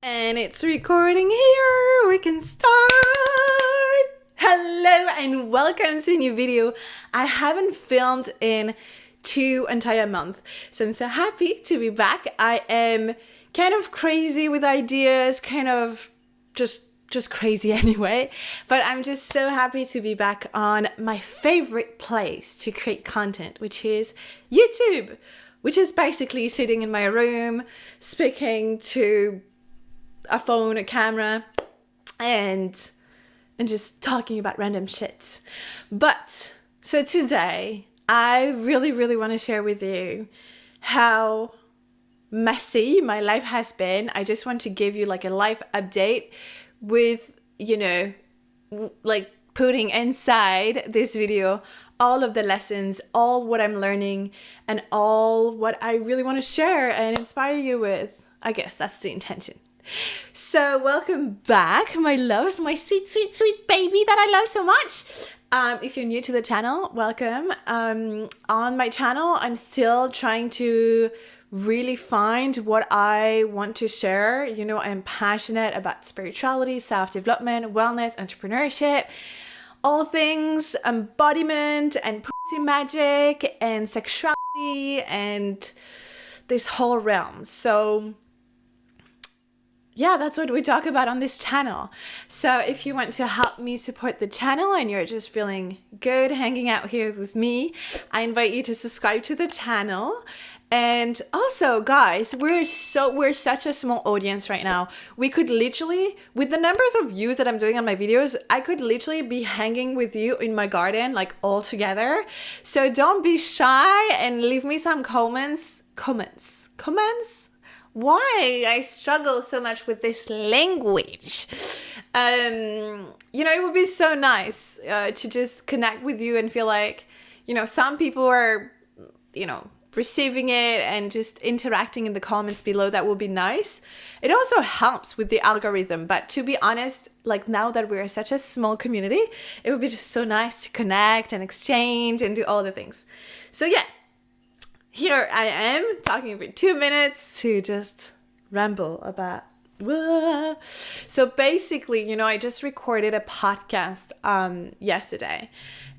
And it's recording here. We can start. Hello and welcome to a new video. I haven't filmed in 2 entire months, so I'm so happy to be back. I am kind of crazy with ideas, kind of just crazy anyway, but I'm just so happy to be back on my favorite place to create content, which is YouTube, which is basically sitting in my room, speaking to a phone, a camera, and just talking about random shit. But so today I really want to share with you how messy my life has been. I just want to give you like a life update with, like putting inside this video all of the lessons, all what I'm learning, and all what I really want to share and inspire you with. I guess that's the intention. So welcome back, my loves, my sweet baby that I love so much. If you're new to the channel, welcome. On my channel, I'm still trying to really find what I want to share. I'm passionate about spirituality, self-development, wellness, entrepreneurship, all things embodiment and pussy magic and sexuality and this whole realm. So yeah, that's what we talk about on this channel. So if you want to help me support the channel and you're just feeling good hanging out here with me, I invite you to subscribe to the channel. And also, guys, we're such a small audience right now. We could literally, with the numbers of views that I'm doing on my videos, I could literally be hanging with you in my garden, like all together. So don't be shy and leave me some comments. Why I struggle so much with this language. It would be so nice to just connect with you and feel like, some people are, receiving it and just interacting in the comments below. That would be nice. It also helps with the algorithm. But to be honest, like now that we're such a small community, it would be just so nice to connect and exchange and do all the things. So yeah. Here I am talking for 2 minutes to just ramble about. So basically, I just recorded a podcast yesterday.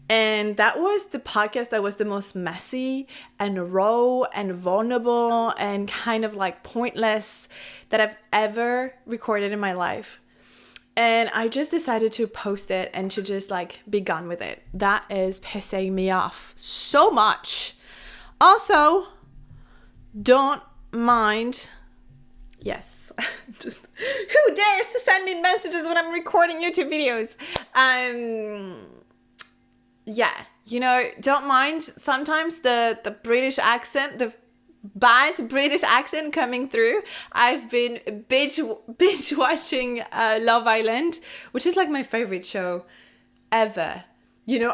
And that was the podcast that was the most messy and raw and vulnerable and kind of like pointless that I've ever recorded in my life. And I just decided to post it and to just like be gone with it. That is pissing me off so much. Also, don't mind, yes, just who dares to send me messages when I'm recording YouTube videos? Don't mind sometimes the British accent, the bad British accent coming through. I've been binge watching Love Island, which is like my favorite show ever.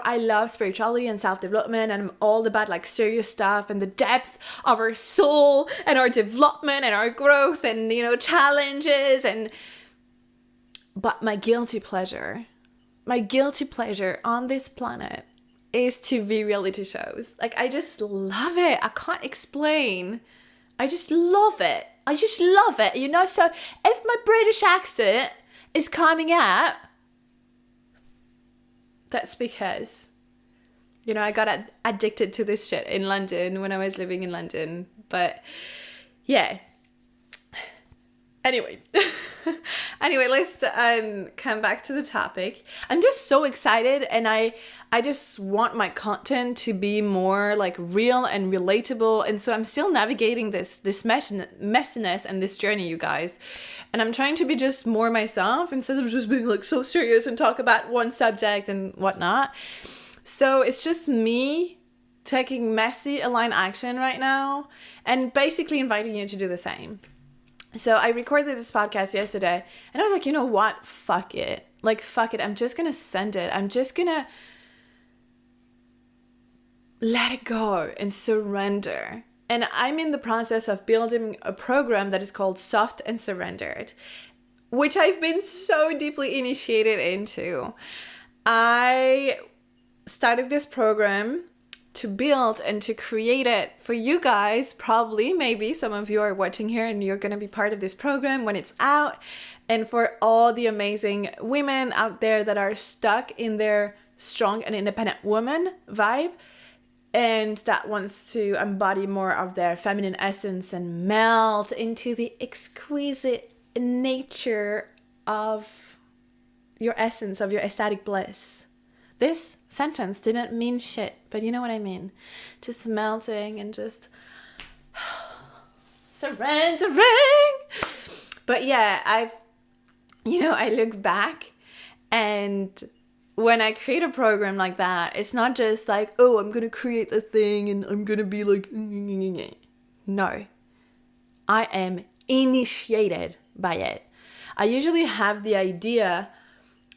I love spirituality and self-development, and I'm all about like serious stuff and the depth of our soul and our development and our growth and, challenges. But my guilty pleasure on this planet is TV reality shows. Like, I just love it. I can't explain. I just love it. So if my British accent is coming out, that's because, I got addicted to this shit in London when I was living in London. But yeah. Anyway, let's come back to the topic. I'm just so excited, and I just want my content to be more like real and relatable. And so I'm still navigating this messiness and this journey, you guys. And I'm trying to be just more myself instead of just being like so serious and talk about one subject and whatnot. So it's just me taking messy aligned action right now and basically inviting you to do the same. So I recorded this podcast yesterday and I was like, you know what? Fuck it. I'm just going to send it. I'm just going to let it go and surrender. And I'm in the process of building a program that is called Soft and Surrendered, which I've been so deeply initiated into. I started this program to build and to create it for you guys. Probably, maybe some of you are watching here and you're going to be part of this program when it's out. And for all the amazing women out there that are stuck in their strong and independent woman vibe and that wants to embody more of their feminine essence and melt into the exquisite nature of your essence, of your ecstatic bliss. This sentence didn't mean shit, but you know what I mean. Just melting and just surrendering. But yeah, I look back, and when I create a program like that, it's not just like, oh, I'm going to create the thing and I'm going to be like, no, I am initiated by it. I usually have the idea,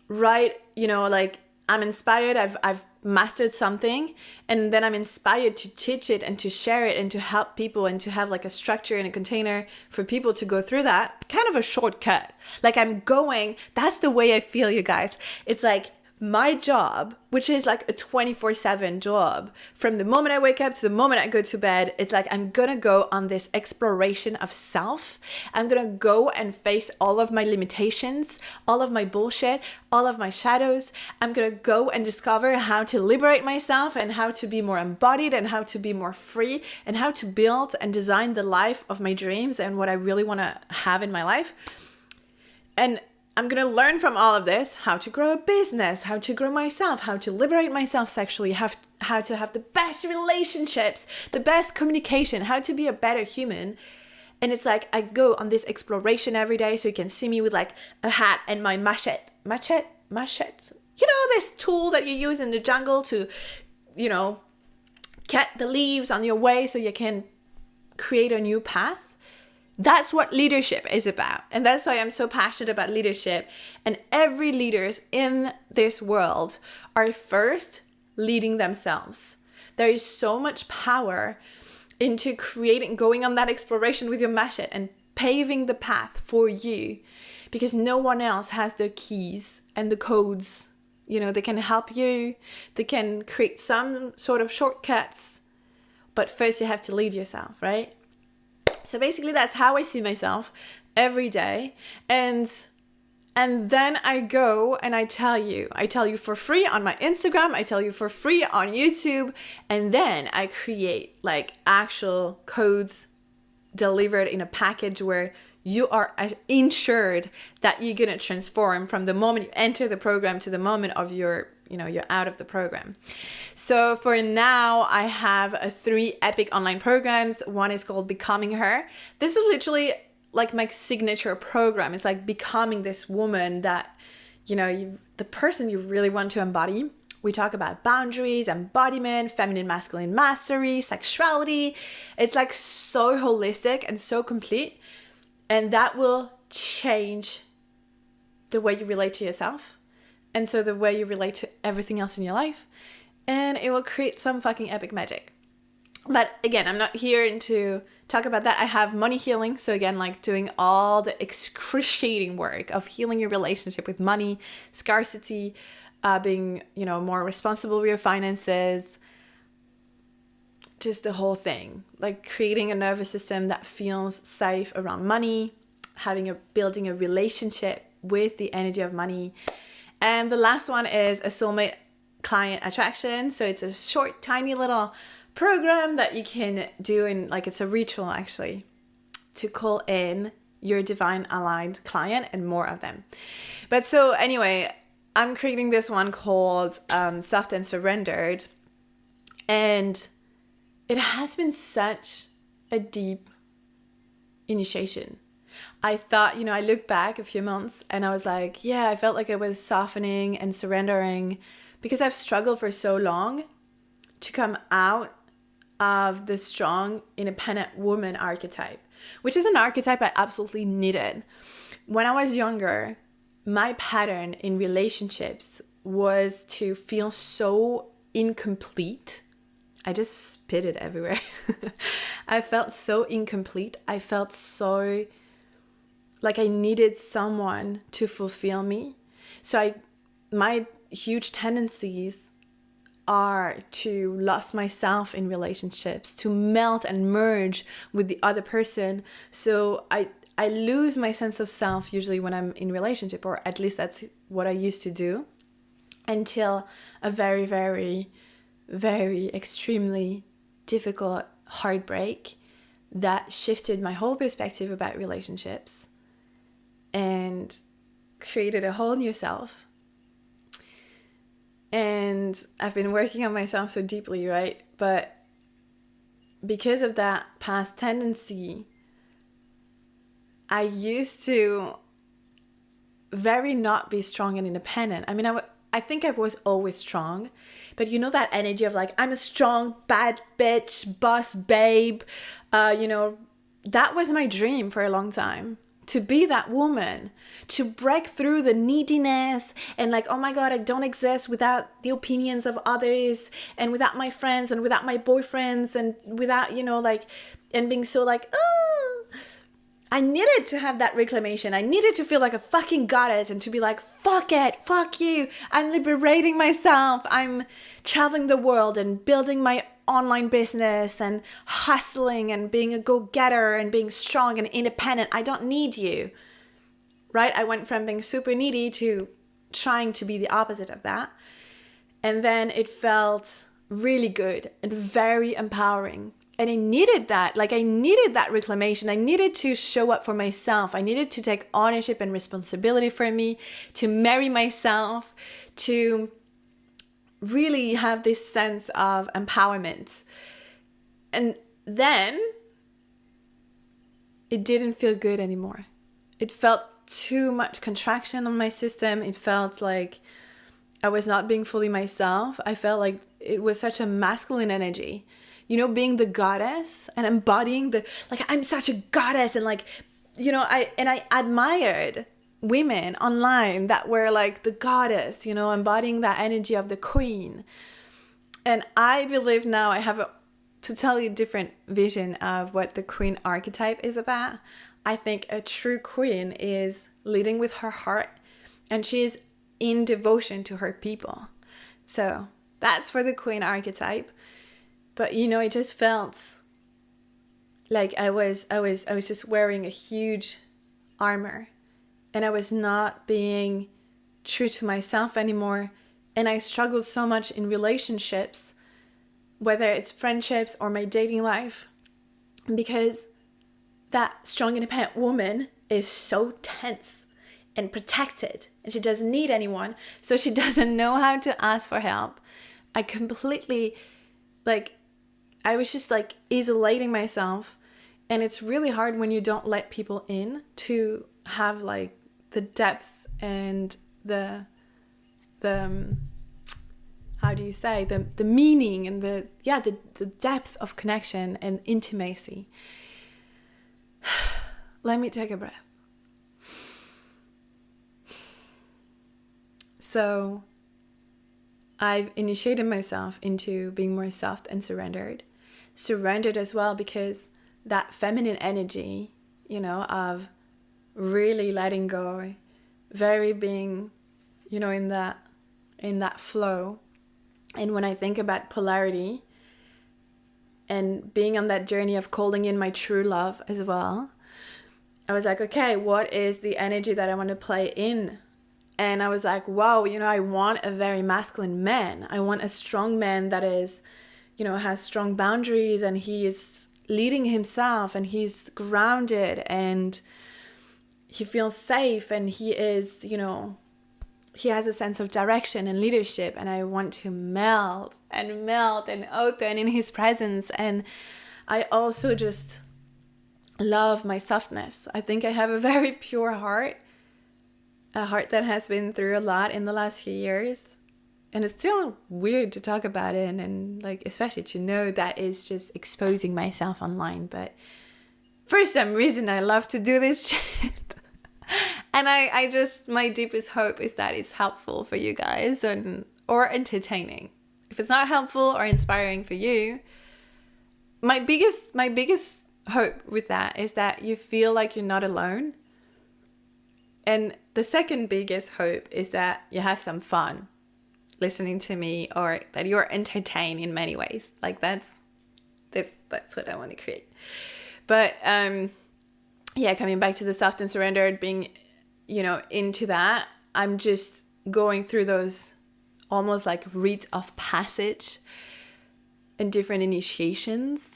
right? Like, I'm inspired, I've mastered something, and then I'm inspired to teach it and to share it and to help people and to have like a structure and a container for people to go through that. Kind of a shortcut. Like that's the way I feel, you guys. It's like my job, which is like a 24/7 job, from the moment I wake up to the moment I go to bed, it's like I'm gonna go on this exploration of self. I'm gonna go and face all of my limitations, all of my bullshit, all of my shadows. I'm gonna go and discover how to liberate myself and how to be more embodied and how to be more free and how to build and design the life of my dreams and what I really want to have in my life. And I'm going to learn from all of this how to grow a business, how to grow myself, how to liberate myself sexually, how to have the best relationships, the best communication, how to be a better human. And it's like I go on this exploration every day, so you can see me with like a hat and my machete. This tool that you use in the jungle to, cut the leaves on your way so you can create a new path. That's what leadership is about. And that's why I'm so passionate about leadership. And every leaders in this world are first leading themselves. There is so much power into going on that exploration with your machete and paving the path for you, because no one else has the keys and the codes. They can help you. They can create some sort of shortcuts. But first you have to lead yourself, right? So basically that's how I see myself every day. And then I go and I tell you for free on my Instagram, I tell you for free on YouTube, and then I create like actual codes delivered in a package where you are ensured that you're going to transform from the moment you enter the program to the moment of you're out of the program. So for now, I have 3 epic online programs. One is called Becoming Her. This is literally like my signature program. It's like becoming this woman that, the person you really want to embody. We talk about boundaries, embodiment, feminine, masculine mastery, sexuality. It's like so holistic and so complete. And that will change the way you relate to yourself. And so the way you relate to everything else in your life. And it will create some fucking epic magic. But again, I'm not here to talk about that. I have money healing. So again, like doing all the excruciating work of healing your relationship with money, scarcity, being, more responsible with your finances. Just the whole thing. Like creating a nervous system that feels safe around money, building a relationship with the energy of money. And the last one is a soulmate client attraction. So it's a short, tiny little program that you can do it's a ritual actually, to call in your divine aligned client and more of them. But so anyway, I'm creating this one called Soft and Surrendered. And it has been such a deep initiation. I thought, I look back a few months and I was like, yeah, I felt like I was softening and surrendering because I've struggled for so long to come out of the strong, independent woman archetype, which is an archetype I absolutely needed. When I was younger, my pattern in relationships was to feel so incomplete. I just spit it everywhere. I felt so incomplete. I felt so like I needed someone to fulfill me. So my huge tendencies are to lose myself in relationships, to melt and merge with the other person. So I lose my sense of self usually when I'm in relationship, or at least that's what I used to do, until a very, very, very extremely difficult heartbreak that shifted my whole perspective about relationships and created a whole new self. And I've been working on myself so deeply, right? But because of that past tendency, I used to very not be strong and independent. I mean, I think I was always strong, but you know that energy of like, I'm a strong, bad bitch, boss babe, that was my dream for a long time. To be that woman, to break through the neediness and like, oh my God, I don't exist without the opinions of others and without my friends and without my boyfriends and without, and being so like, oh, I needed to have that reclamation. I needed to feel like a fucking goddess and to be like, fuck it, fuck you. I'm liberating myself. I'm traveling the world and building my online business and hustling and being a go-getter and being strong and independent. I don't need you, right? I went from being super needy to trying to be the opposite of that. And then it felt really good and very empowering. And I needed that. Like, I needed that reclamation. I needed to show up for myself. I needed to take ownership and responsibility for me, to marry myself, to really have this sense of empowerment. And then it didn't feel good anymore. It felt too much contraction on my system. It felt like I was not being fully myself. I felt like it was such a masculine energy. Being the goddess and embodying I'm such a goddess, and I admired women online that were like the goddess, embodying that energy of the queen. And I believe now I have a totally different vision of what the queen archetype is about. I think a true queen is leading with her heart, and she is in devotion to her people. So that's for the queen archetype. But it just felt like I was just wearing a huge armor, and I was not being true to myself anymore. And I struggled so much in relationships, whether it's friendships or my dating life, because that strong, independent woman is so tense and protected, and she doesn't need anyone, so she doesn't know how to ask for help. I completely I was just isolating myself, and it's really hard when you don't let people in to have the depth and the how do you say, the meaning and the depth of connection and intimacy. Let me take a breath. So I've initiated myself into being more soft and surrendered as well, because that feminine energy, of really letting go, very being, in that flow. And when I think about polarity and being on that journey of calling in my true love as well, I was like, okay, what is the energy that I want to play in? And I was like, wow, I want a very masculine man. I want a strong man that is, has strong boundaries, and he is leading himself, and he's grounded, and he feels safe, and he is, he has a sense of direction and leadership. And I want to melt and open in his presence. And I also just love my softness. I think I have a very pure heart. A heart that has been through a lot in the last few years. And it's still weird to talk about it, and especially to know that it's just exposing myself online. But for some reason, I love to do this shit. And I just, my deepest hope is that it's helpful for you guys or entertaining. If it's not helpful or inspiring for you, my biggest hope with that is that you feel like you're not alone. And the second biggest hope is that you have some fun. listening to me, or that you're entertained in many ways. Like that's what I want to create. But yeah, coming back to the soft and surrendered, being, you know, into that, I'm just going through those almost like rites of passage and different initiations.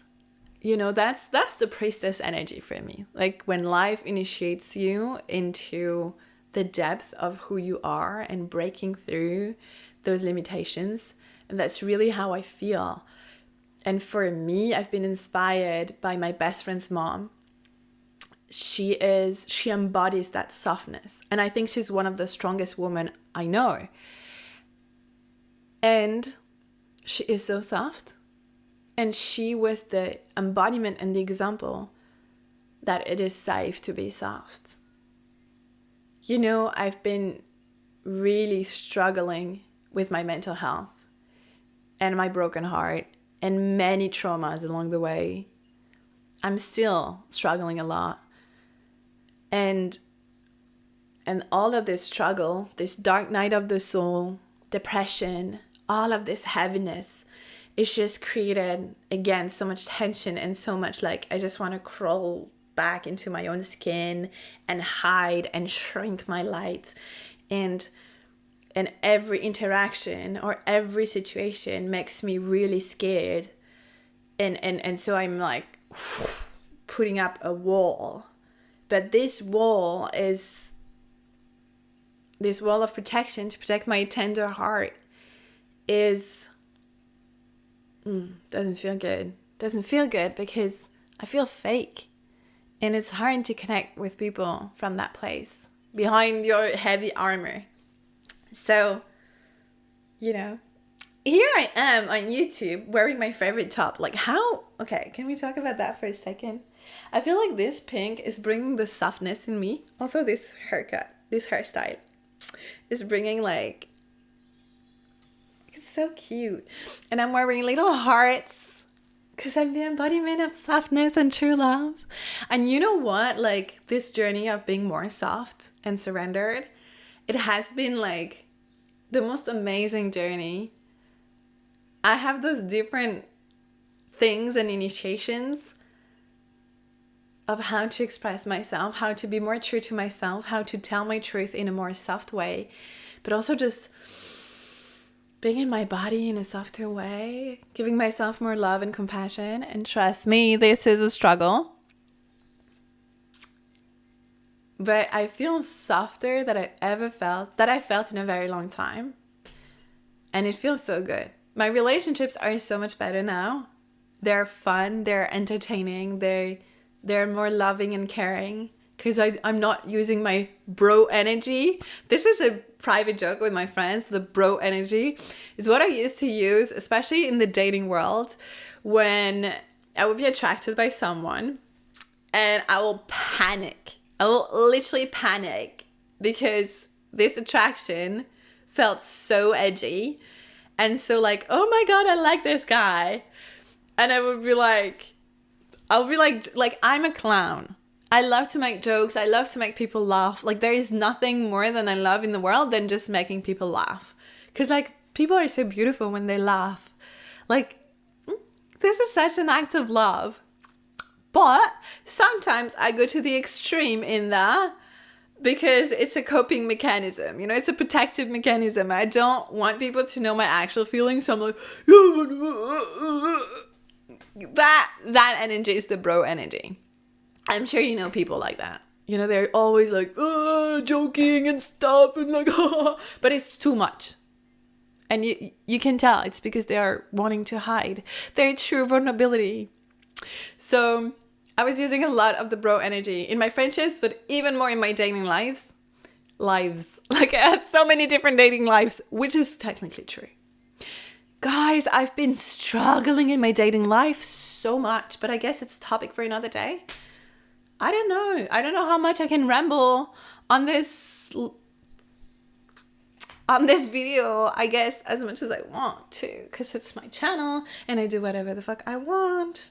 You know, that's the priestess energy for me. Like when life initiates you into the depth of who you are and breaking through those limitations. And that's really how I feel. And for me, I've been inspired by my best friend's mom. She embodies that softness. And I think she's one of the strongest women I know. And she is so soft. And she was the embodiment and the example that it is safe to be soft. You know, I've been really struggling with my mental health and my broken heart and many traumas along the way. I'm still struggling a lot. And all of this struggle, this dark night of the soul, depression, all of this heaviness, it's just created, again, so much tension and so much like, I just want to crawl back into my own skin and hide and shrink my light. And every interaction or every situation makes me really scared. And so I'm like putting up a wall. But this wall of protection to protect my tender heart doesn't feel good. Doesn't feel good because I feel fake. And it's hard to connect with people from that place behind your heavy armor. So, you know, here I am on YouTube wearing my favorite top. Like how? Okay, can we talk about that for a second? I feel like this pink is bringing the softness in me. Also, this haircut, this hairstyle is bringing like, it's so cute. And I'm wearing little hearts because I'm the embodiment of softness and true love. And you know what? Like this journey of being more soft and surrendered, it has been like the most amazing journey. I have those different things and initiations of how to express myself, how to be more true to myself, how to tell my truth in a more soft way, but also just being in my body in a softer way, giving myself more love and compassion. And trust me, this is a struggle. But I feel softer than I felt in a very long time. And it feels so good. My relationships are so much better now. They're fun, they're entertaining, they're more loving and caring. Because I'm not using my bro energy. This is a private joke with my friends. The bro energy is what I used to use, especially in the dating world, when I would be attracted by someone and I will panic. I will literally panic because this attraction felt so edgy. And so like, oh my God, I like this guy. And I'll be like, I'm a clown. I love to make jokes. I love to make people laugh. Like there is nothing more than I love in the world than just making people laugh. Because like people are so beautiful when they laugh. Like this is such an act of love. But sometimes I go to the extreme in that because it's a coping mechanism. You know, it's a protective mechanism. I don't want people to know my actual feelings. So I'm like, that energy is the bro energy. I'm sure you know people like that. You know, they're always like, joking and stuff and like, but it's too much. And you can tell it's because they are wanting to hide their true vulnerability. So I was using a lot of the bro energy in my friendships, but even more in my dating lives. Like I have so many different dating lives, which is technically true. Guys, I've been struggling in my dating life so much, but I guess it's a topic for another day. I don't know how much I can ramble on this video, I guess, as much as I want to, because it's my channel and I do whatever the fuck I want.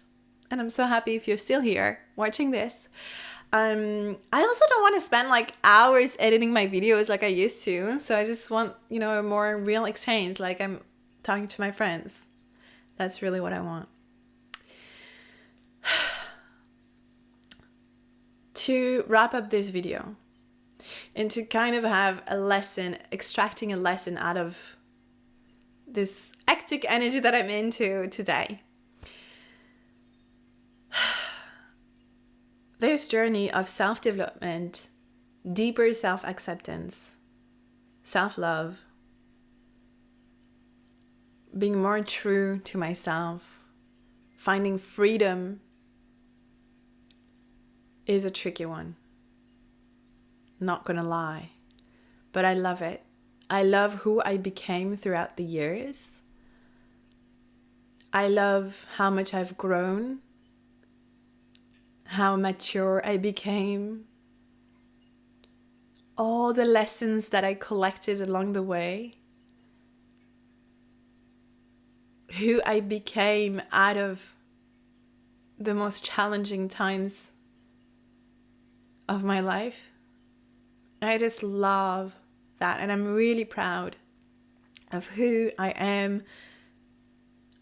And I'm so happy if you're still here watching this. I also don't want to spend like hours editing my videos like I used to. So I just want, a more real exchange, like I'm talking to my friends. That's really what I want. To wrap up this video and to kind of have a lesson, extracting a lesson out of this hectic energy that I'm into today. This journey of self-development, deeper self-acceptance, self-love, being more true to myself, finding freedom is a tricky one. Not gonna lie, but I love it. I love who I became throughout the years. I love how much I've grown, how mature I became, all the lessons that I collected along the way, who I became out of the most challenging times of my life. I just love that, and I'm really proud of who I am.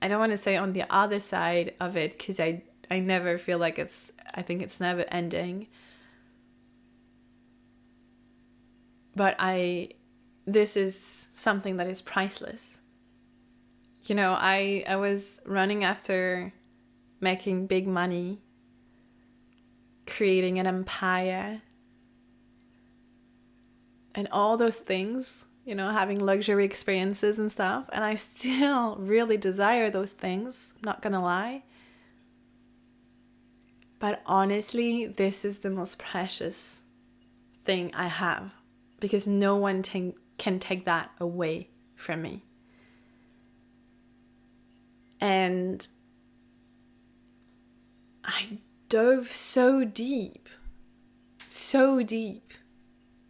I don't want to say on the other side of it, because I never feel like I think it's never ending. But this is something that is priceless. I was running after making big money, creating an empire, and all those things, having luxury experiences and stuff. And I still really desire those things, I'm not gonna lie. But honestly, this is the most precious thing I have, because no one can take that away from me. And I dove so deep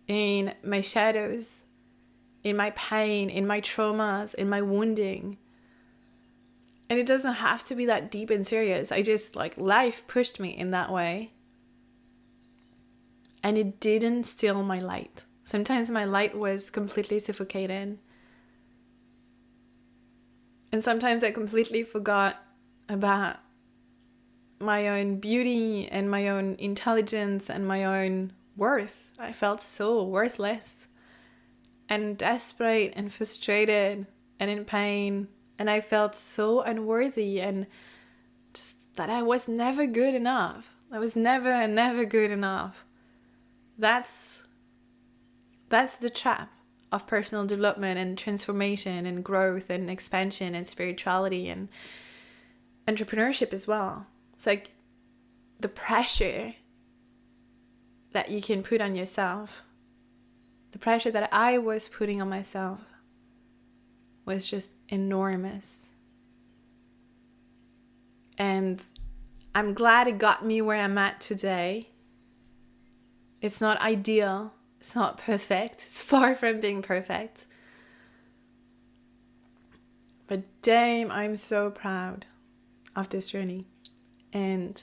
in my shadows, in my pain, in my traumas, in my wounding. And it doesn't have to be that deep and serious. I just, life pushed me in that way. And it didn't steal my light. Sometimes my light was completely suffocated. And sometimes I completely forgot about my own beauty and my own intelligence and my own worth. I felt so worthless and desperate and frustrated and in pain. And I felt so unworthy, and just that I was never good enough. I was never good enough. That's the trap of personal development and transformation and growth and expansion and spirituality and entrepreneurship as well. It's like the pressure that you can put on yourself, the pressure that I was putting on myself was just enormous. And I'm glad it got me where I'm at today. It's not ideal. It's not perfect. It's far from being perfect. But damn, I'm so proud of this journey. And,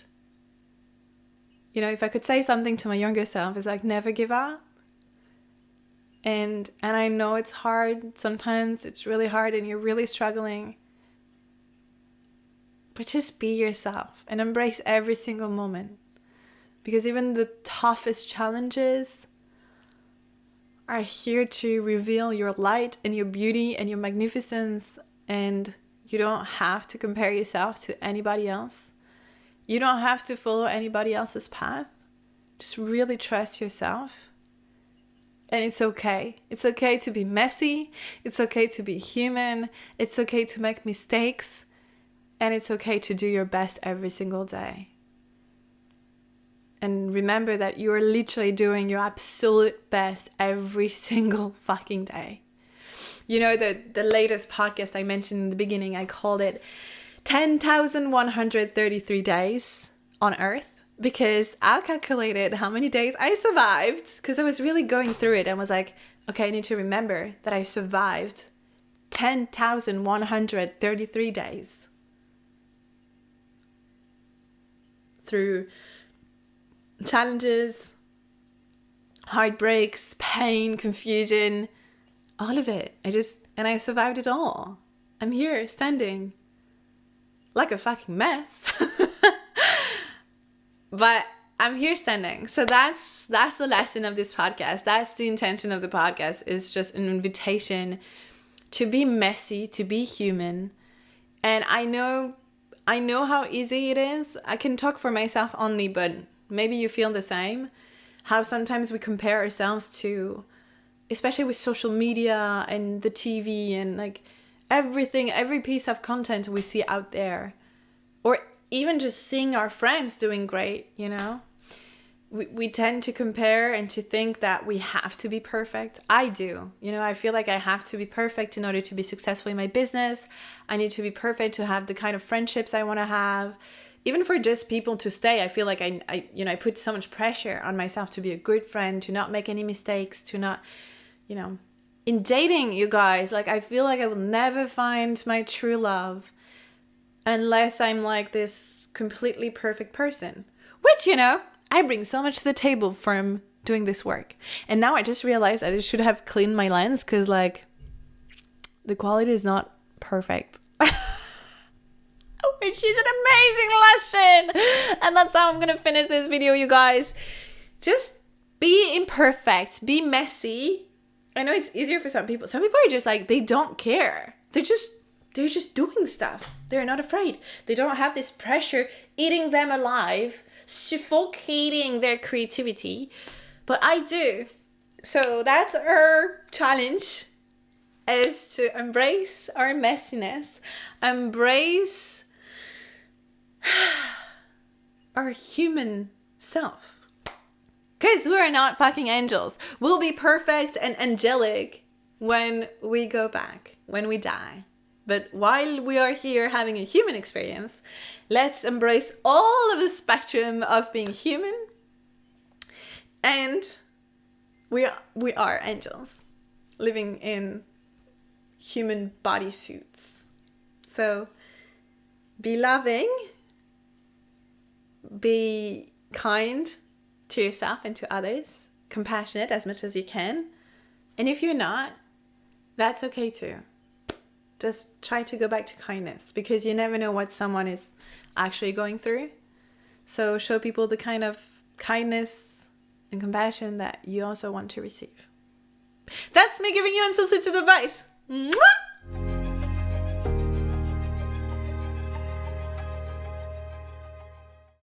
if I could say something to my younger self, it's like, never give up. And I know it's hard. Sometimes it's really hard and you're really struggling. But just be yourself and embrace every single moment. Because even the toughest challenges are here to reveal your light and your beauty and your magnificence. And you don't have to compare yourself to anybody else. You don't have to follow anybody else's path. Just really trust yourself. And it's okay. It's okay to be messy. It's okay to be human. It's okay to make mistakes. And it's okay to do your best every single day. And remember that you're literally doing your absolute best every single fucking day. The latest podcast I mentioned in the beginning, I called it 10,133 days on Earth, because I calculated how many days I survived, because I was really going through it and was like, okay, I need to remember that I survived 10,133 days through challenges, heartbreaks, pain, confusion, all of it. I survived it all. I'm here standing like a fucking mess. But I'm here standing. So that's the lesson of this podcast. That's the intention of the podcast. Is just an invitation to be messy, to be human. And I know how easy it is. I can talk for myself only, but maybe you feel the same. How sometimes we compare ourselves to, especially with social media and the TV and like everything, every piece of content we see out there. Or even just seeing our friends doing great, you know? We tend to compare and to think that we have to be perfect. I do. You know, I feel like I have to be perfect in order to be successful in my business. I need to be perfect to have the kind of friendships I want to have. Even for just people to stay, I feel like I put so much pressure on myself to be a good friend, to not make any mistakes, to not, you know. In dating, you guys, like I feel like I will never find my true love unless I'm like this completely perfect person. Which, you know, I bring so much to the table from doing this work. And now I just realized that I should have cleaned my lens because like the quality is not perfect. Which is an amazing lesson. And that's how I'm going to finish this video, you guys. Just be imperfect. Be messy. I know it's easier for some people. Some people are just like, they don't care. They're just doing stuff. They're not afraid. They don't have this pressure eating them alive, suffocating their creativity. But I do. So that's our challenge, is to embrace our messiness. Embrace our human self. Because we are not fucking angels. We'll be perfect and angelic when we go back, when we die. But while we are here having a human experience, let's embrace all of the spectrum of being human. And we are angels living in human bodysuits. So be loving, be kind to yourself and to others, compassionate as much as you can. And if you're not, that's okay too. Just try to go back to kindness, because you never know what someone is actually going through. So show people the kind of kindness and compassion that you also want to receive. That's me giving you unsolicited advice. Mwah!